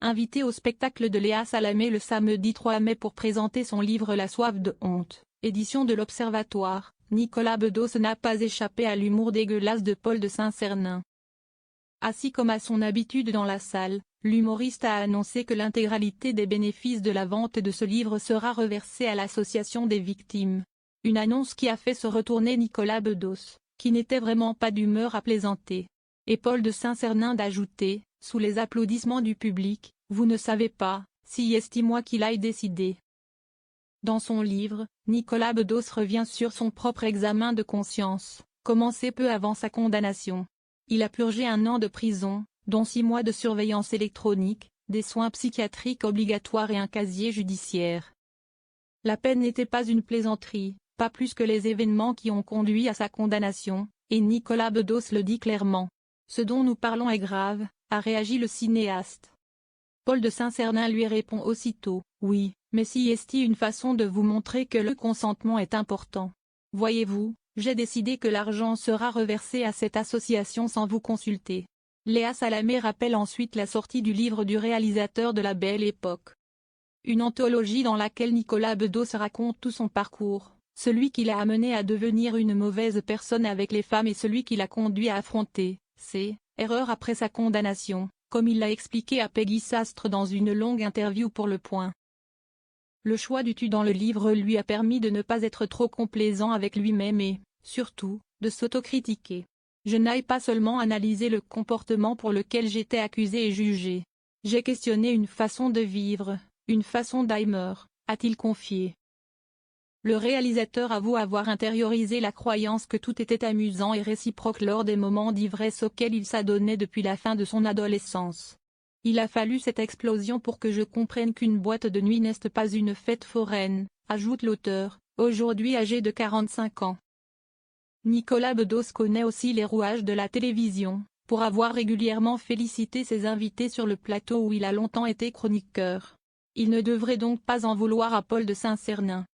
Invité au spectacle de Léa Salamé le samedi 3 mai pour présenter son livre La soif de honte, édition de l'Observatoire, Nicolas Bedos n'a pas échappé à l'humour dégueulasse de Paul de Saint-Cernin. Assis comme à son habitude dans la salle, l'humoriste a annoncé que l'intégralité des bénéfices de la vente de ce livre sera reversée à l'association des victimes. Une annonce qui a fait se retourner Nicolas Bedos, qui n'était vraiment pas d'humeur à plaisanter. Et Paul de Saint-Cernin d'ajouter, sous les applaudissements du public, « Vous ne savez pas, si estime-moi qu'il aille décider ». Dans son livre, Nicolas Bedos revient sur son propre examen de conscience, commencé peu avant sa condamnation. Il a purgé 1 an de prison, dont 6 mois de surveillance électronique, des soins psychiatriques obligatoires et un casier judiciaire. La peine n'était pas une plaisanterie, pas plus que les événements qui ont conduit à sa condamnation, et Nicolas Bedos le dit clairement. Ce dont nous parlons est grave, a réagi le cinéaste. Paul de Saint-Cernin lui répond aussitôt, « Oui, mais si est une façon de vous montrer que le consentement est important. Voyez-vous, j'ai décidé que l'argent sera reversé à cette association sans vous consulter. » Léa Salamé rappelle ensuite la sortie du livre du réalisateur de La Belle Époque. Une anthologie dans laquelle Nicolas Bedos raconte tout son parcours, celui qui l'a amené à devenir une mauvaise personne avec les femmes et celui qui l'a conduit à affronter ses erreurs après sa condamnation, comme il l'a expliqué à Peggy Sastre dans une longue interview pour Le Point. Le choix du tu dans le livre lui a permis de ne pas être trop complaisant avec lui-même et, surtout, de s'autocritiquer. Je n'ai pas seulement analysé le comportement pour lequel j'étais accusé et jugé. J'ai questionné une façon de vivre, une façon d'aimer, a-t-il confié. Le réalisateur avoue avoir intériorisé la croyance que tout était amusant et réciproque lors des moments d'ivresse auxquels il s'adonnait depuis la fin de son adolescence. Il a fallu cette explosion pour que je comprenne qu'une boîte de nuit n'est pas une fête foraine, ajoute l'auteur, aujourd'hui âgé de 45 ans. Nicolas Bedos connaît aussi les rouages de la télévision, pour avoir régulièrement félicité ses invités sur le plateau où il a longtemps été chroniqueur. Il ne devrait donc pas en vouloir à Paul de Saint-Cernin.